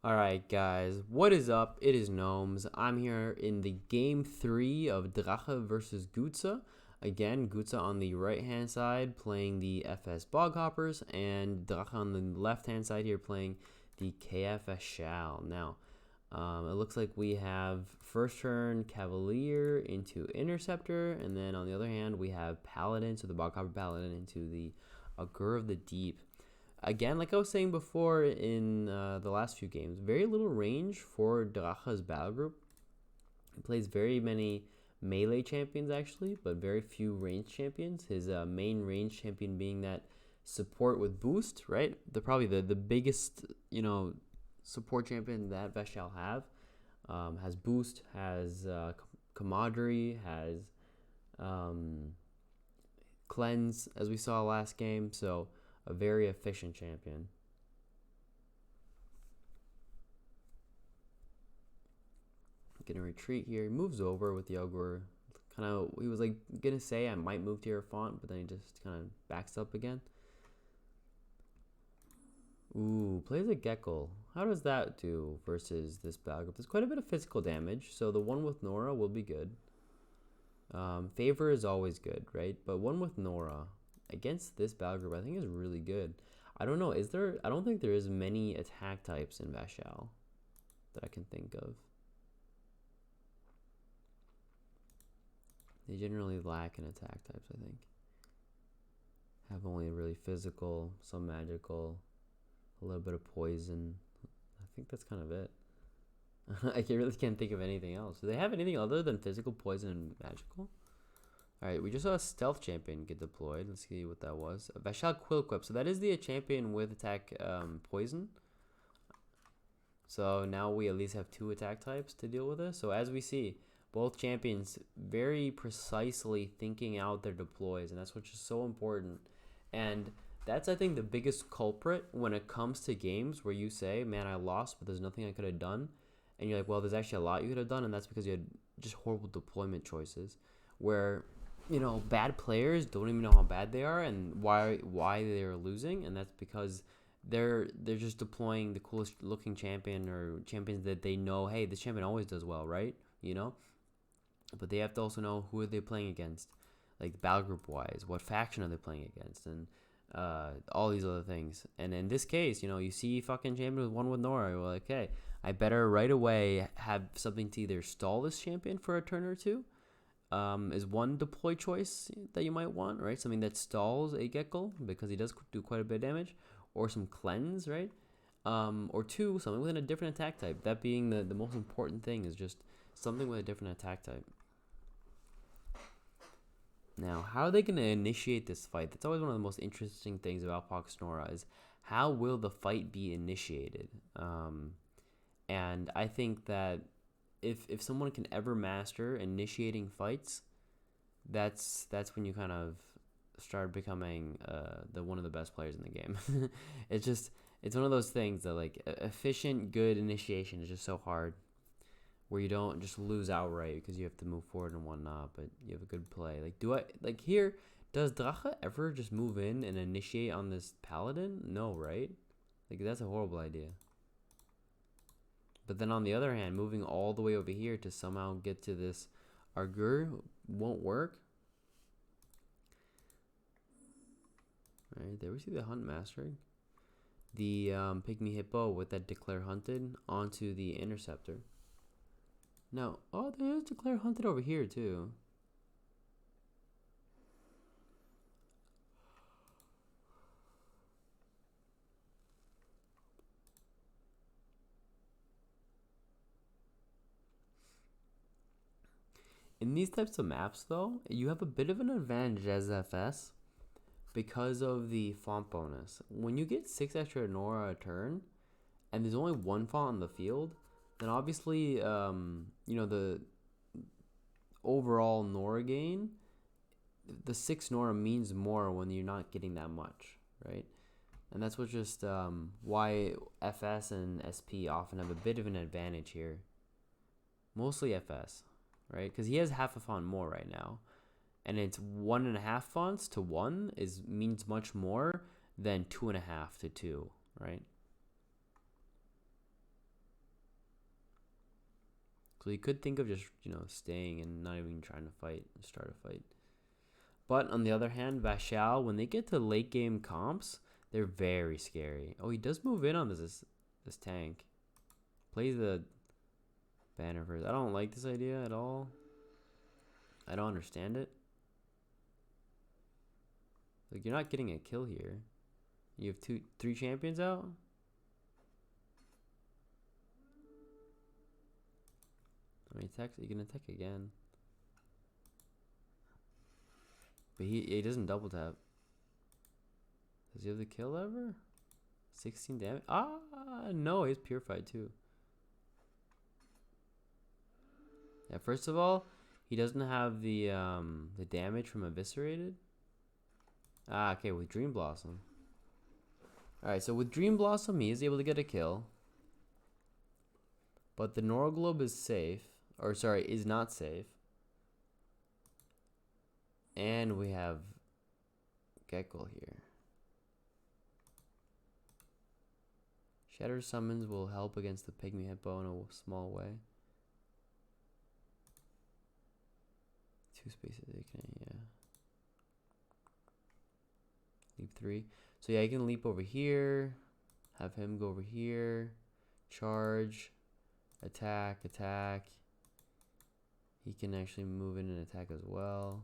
Alright, guys, what is up? It is Gnomes. I'm here in the game 3 of Drache versus Gutsa. Again, Gutsa on the right hand side playing the FS Boghoppers, and Drache on the left hand side here playing the KF Vashal. Now, it looks like we have first turn Cavalier into Interceptor, and then on the other hand, we have Paladin, so the Boghopper Paladin into the Augur of the Deep. Again, like I was saying before in the last few games, very little range for Drache's battle group. He plays very many melee champions actually, but very few range champions. His main range champion being that support with boost, right? Probably the biggest support champion that Vashal have. Has boost, has camaraderie, has um, cleanse, as we saw last game. So a very efficient champion. Gonna retreat here. He moves over with the Ogre. Kind of, he was like gonna say I might move to your font, but then he just kind of backs up again. Ooh, plays a Gecko. How does that do versus this battle group? There's quite a bit of physical damage, so the one with Nora will be good. Favor is always good, right? But one with Nora against this battle group, I think is really good. I don't know. Is there? I don't think there is many attack types in Vashal that I can think of. They generally lack in attack types, I think. Have only really physical, some magical, a little bit of poison. I think that's kind of it. I really can't think of anything else. Do they have anything other than physical, poison, and magical? Alright, we just saw a stealth champion get deployed. Let's see what that was. A Vashal Quillquip. So that is the champion with attack poison. So now we at least have 2 attack types to deal with this. So as we see, both champions very precisely thinking out their deploys, and that's what's just so important. And that's, I think, the biggest culprit when it comes to games where you say, man, I lost, but there's nothing I could have done. And you're like, well, there's actually a lot you could have done, and that's because you had just horrible deployment choices. Where, bad players don't even know how bad they are and why they're losing, and that's because they're just deploying the coolest looking champion or champions that they know, hey, this champion always does well, right? But they have to also know who are they playing against, like battle group wise, what faction are they playing against, and all these other things. And in this case, you see fucking champion with one with Nora, you're like, hey, I better right away have something to either stall this champion for a turn or two. Is one deploy choice that you might want, right? Something that stalls a Gecko because he does do quite a bit of damage, or some cleanse, right? Or two, something within a different attack type. That being the most important thing is just something with a different attack type. Now, how are they going to initiate this fight? That's always one of the most interesting things about Pox Nora is how will the fight be initiated? And I think that if someone can ever master initiating fights, that's when you kind of start becoming the one of the best players in the game. It's one of those things that like efficient, good initiation is just so hard, where you don't just lose outright because you have to move forward and whatnot, but you have a good play. Here? Does Drache ever just move in and initiate on this paladin? No, right? Like that's a horrible idea. But then on the other hand, moving all the way over here to somehow get to this Augur won't work. Alright, there we see the Hunt Mastering. The Pygmy Hippo with that Declare Hunted onto the Interceptor. No, oh, there's Declare Hunted over here too. In these types of maps, though, you have a bit of an advantage as FS because of the font bonus. When you get 6 extra Nora a turn, and there's only one font on the field, then obviously, the overall Nora gain, the 6 Nora means more when you're not getting that much, right? And that's what just why FS and SP often have a bit of an advantage here. Mostly FS, right? Because he has half a font more right now. And it's 1.5 fonts to 1 means much more than 2.5 to 2, right? So he could think of just, staying and not even trying to start a fight. But on the other hand, Vashal, when they get to late game comps, they're very scary. Oh, he does move in on this tank. Plays the banner first. I don't like this idea at all. I don't understand it. Like, you're not getting a kill here. You have 3 champions out? I mean, you can attack again. But he doesn't double tap. Does he have the kill ever? 16 damage? No, he's purified too. Yeah, first of all, he doesn't have the damage from eviscerated. Okay, with Dream Blossom. Alright, so with Dream Blossom, he is able to get a kill. But the Norglobe is safe. Or, sorry, is not safe. And we have Gekko here. Shatter Summons will help against the Pygmy Hippo in a small way. 2 spaces, yeah. Leap 3. So yeah, you can leap over here. Have him go over here. Charge. Attack. He can actually move in and attack as well.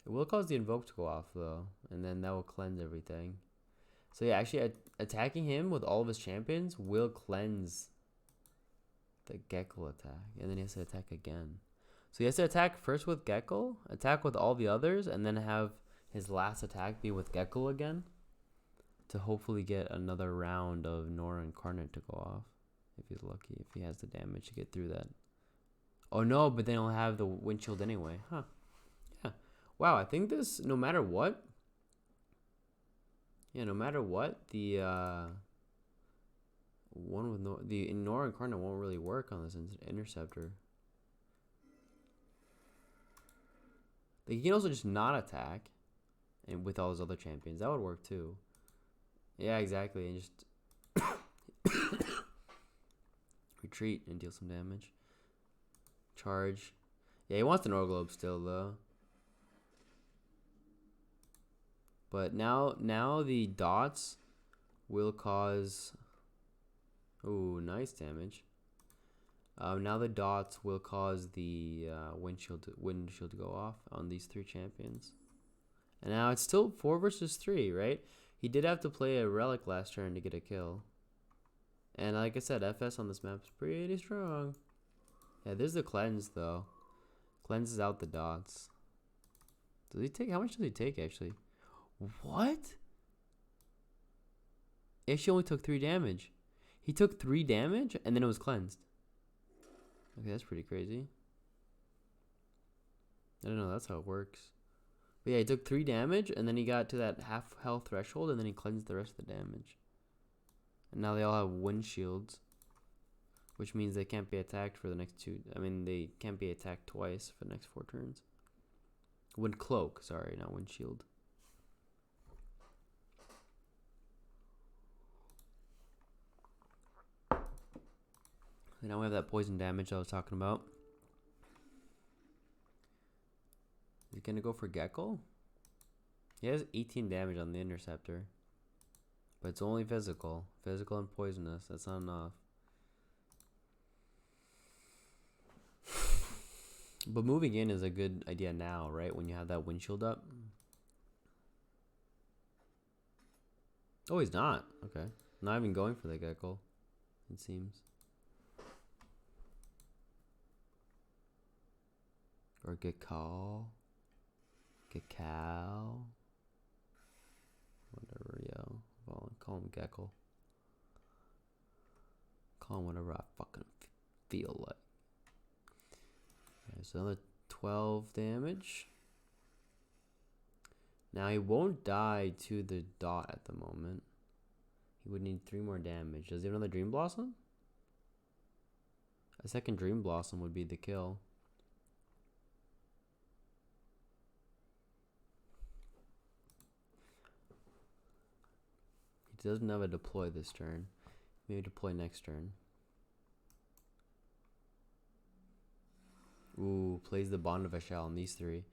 It will cause the Invoke to go off though. And then that will cleanse everything. So yeah, actually attacking him with all of his champions will cleanse the Gekko attack. And then he has to attack again. So he has to attack first with Gekko, attack with all the others, and then have his last attack be with Gekko again. To hopefully get another round of Nora Incarnate to go off. If he's lucky, if he has the damage to get through that. Oh no, but then he'll have the windshield anyway. Huh. Yeah. Wow, I think this, no matter what. Yeah, no matter what, the one with the Nora Incarnate won't really work on this interceptor. Like, he can also just not attack, and with all his other champions, that would work too. Yeah, exactly, and just retreat and deal some damage. Charge. Yeah, he wants the Norglobe still though. But now the dots will cause. Ooh, nice damage. Now the dots will cause the windshield to go off on these 3 champions. And now it's still 4 versus 3, right? He did have to play a relic last turn to get a kill. And like I said, FS on this map is pretty strong. Yeah, there's the cleanse though. Cleanses out the dots. Does he take? How much does he take actually? What? He actually only took 3 damage. He took 3 damage and then it was cleansed. Okay, that's pretty crazy. I don't know, that's how it works. But yeah, he took 3 damage and then he got to that half health threshold and then he cleansed the rest of the damage. And now they all have windshields, which means they can't be attacked for the next 2. I mean, they can't be attacked twice for the next 4 turns. Wind cloak, sorry, not windshield. And now we have that poison damage I was talking about. Is he gonna go for Gekko? He has 18 damage on the interceptor. But it's only physical. Physical and poisonous. That's not enough. But moving in is a good idea now, right? When you have that windshield up. Oh, he's not. Okay. Not even going for the Gekko, it seems. Or Gekko. Gekko. Whatever, yo. Well, call him Gekko. Call him whatever I fucking feel like. Okay, so another 12 damage. Now he won't die to the dot at the moment. He would need 3 more damage. Does he have another Dream Blossom? A second Dream Blossom would be the kill. He doesn't have a deploy this turn. Maybe deploy next turn. Ooh, plays the Bond of Vashal on these three.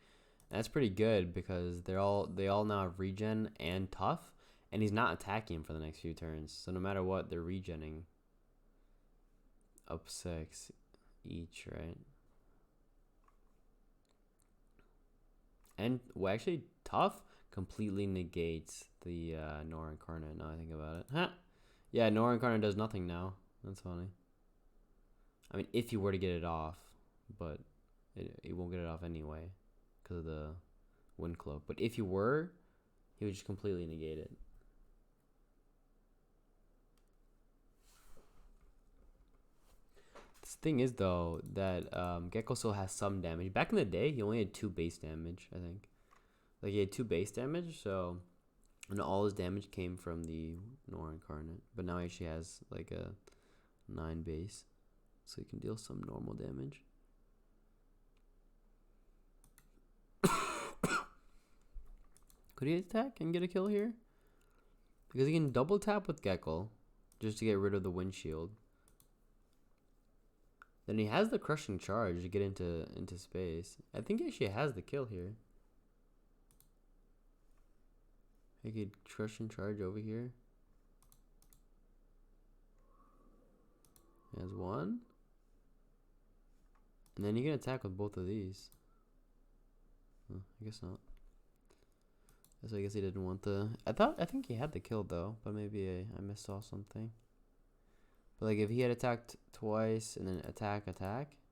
That's pretty good because they all now have regen and tough, and he's not attacking him for the next few turns. So no matter what, they're regenning up 6 each, right? And well, actually, tough completely negates the Nora Incarnate. Now I think about it, huh? Yeah, Nora Incarnate does nothing now. That's funny. I mean, if you were to get it off, but it won't get it off anyway because of the Wind Cloak. But if you were, he would just completely negate it. The thing is, though, that Gecko still has some damage. Back in the day, he only had 2 base damage, I think. Like, he had 2 base damage, so... And all his damage came from the Nora Incarnate. But now he actually has, like, a 9 base. So he can deal some normal damage. Could he attack and get a kill here? Because he can double tap with Gecko just to get rid of the windshield. Then he has the crushing charge to get into space. I think he actually has the kill here. He could crushing charge over here. He has 1. And then he can attack with both of these. Oh, I guess not. So I guess he didn't want the... I think he had the kill though, but maybe I missed off something. But like if he had attacked twice and then attack,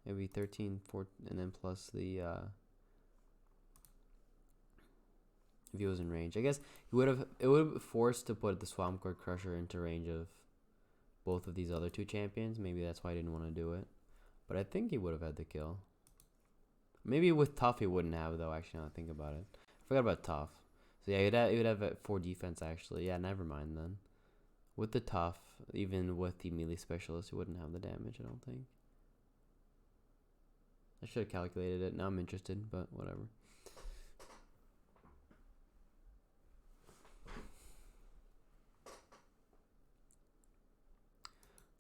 it'd be 13, 14, and then plus the if he was in range. I guess it would have forced to put the Swamp Cord Crusher into range of both of these other 2 champions. Maybe that's why I didn't want to do it. But I think he would have had the kill. Maybe with Tough he wouldn't have though, actually now I think about it. I forgot about Tough. So yeah, he would have 4 defense actually. Yeah, never mind then. With the Tough, even with the melee specialist, he wouldn't have the damage, I don't think. I should have calculated it. Now I'm interested, but whatever.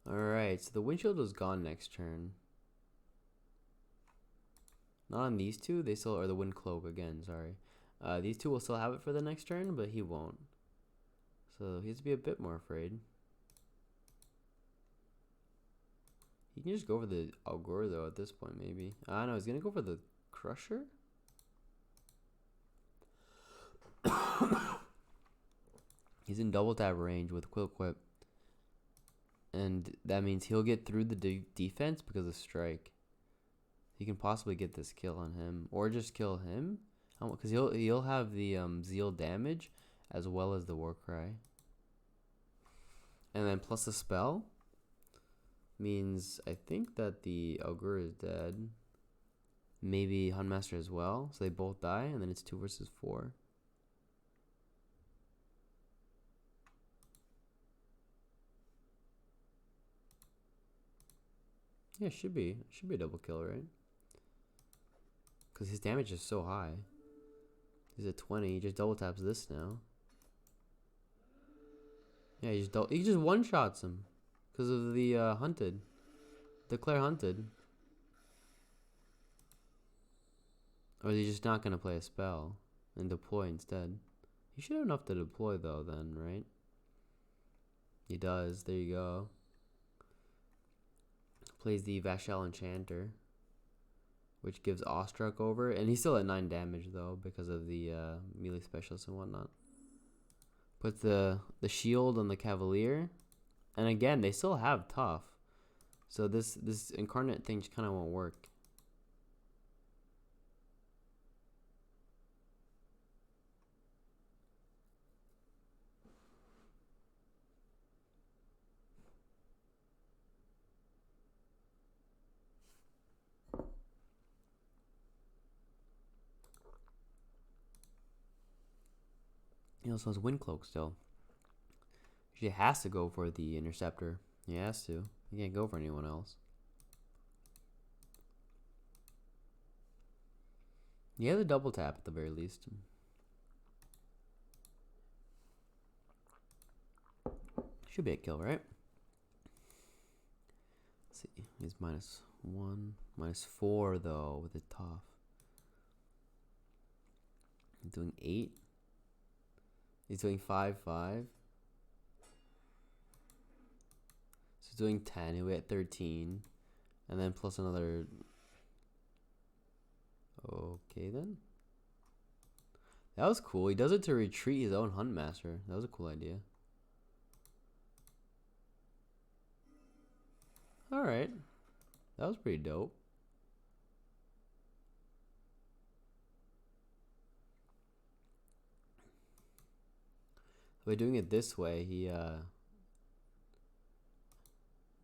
Alright, so the windshield was gone next turn. Not on these 2, they still are the wind cloak again, sorry. These 2 will still have it for the next turn, but he won't. So he has to be a bit more afraid. He can just go for the Augur though at this point, maybe. I don't know, he's gonna go for the Crusher? He's in double tap range with Quill Whip. And that means he'll get through the defense because of Strike. He can possibly get this kill on him. Or just kill him. Because he'll have the Zeal damage as well as the Warcry. And then plus the spell means I think that the Augur is dead. Maybe Huntmaster as well. So they both die and then it's 2 versus 4. Yeah, should be a double kill, right? Because his damage is so high. He's at 20. He just double taps this now. Yeah, he just one shots him because of the hunted. Declare hunted. Or is he just not gonna play a spell and deploy instead? He should have enough to deploy though, then, right? He does. There you go. Plays the Vashal Enchanter, which gives Awestruck over, and he's still at 9 damage though because of the melee specialist and whatnot. Puts the shield on the Cavalier, and again they still have tough, so this incarnate thing just kind of won't work. He also has Wind Cloak still. He has to go for the Interceptor. He has to. He can't go for anyone else. He has a double tap at the very least. Should be a kill, right? Let's see. He's -1, -4 though with a tough. He's doing 8. He's doing 5-5. So he's doing 10. He'll be at 13. And then plus another. Okay then. That was cool. He does it to retreat his own Huntmaster. That was a cool idea. Alright. That was pretty dope. By doing it this way, he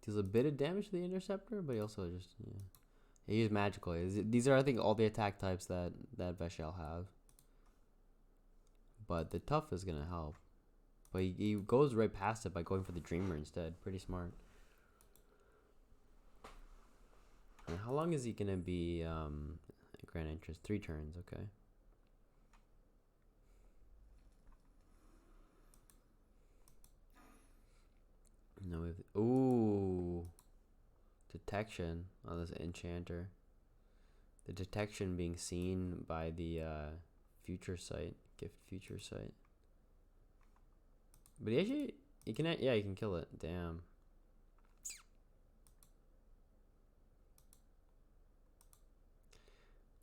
deals a bit of damage to the Interceptor, but he also just, yeah. He used magical. These are, I think, all the attack types that Vashal have. But the tough is gonna help. But he goes right past it by going for the Dreamer instead. Pretty smart. And how long is he gonna be Grand Entrance? 3 turns, okay. No, ooh, detection on this enchanter. The detection being seen by the future sight, gift future sight. But he can, yeah, he can kill it. Damn.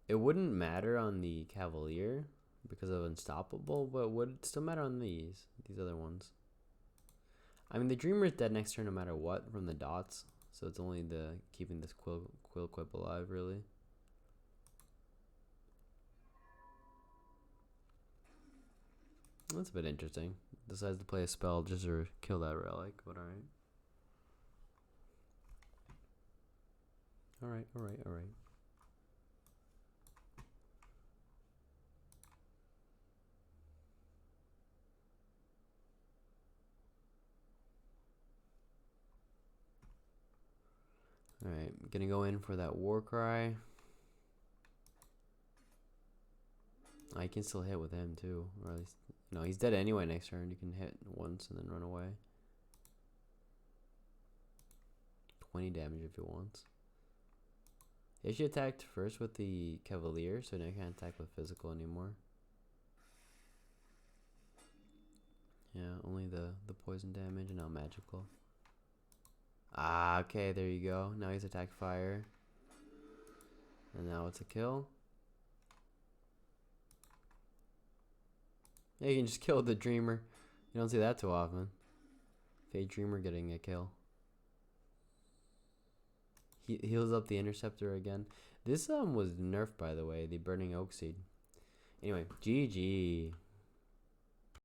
It wouldn't matter on the Cavalier because of Unstoppable, but would still matter on these other ones. I mean, the Dreamer is dead next turn no matter what from the dots, so it's only the keeping this Quill Quip alive, really. That's a bit interesting. Decides to play a spell just to kill that relic, but alright. Alright. Alright, gonna go in for that Warcry. I can still hit with him too, or at least, no, he's dead anyway next turn. You can hit once and then run away. 20 damage if he wants. He actually attacked first with the Cavalier, so now he can't attack with physical anymore. Yeah, only the poison damage and now magical. Ah, okay, there you go. Now he's attack fire. And now it's a kill. Yeah, you can just kill the Dreamer. You don't see that too often. Fate Dreamer getting a kill. He heals up the Interceptor again. This was nerfed, by the way, the Burning Oak Seed. Anyway, GG.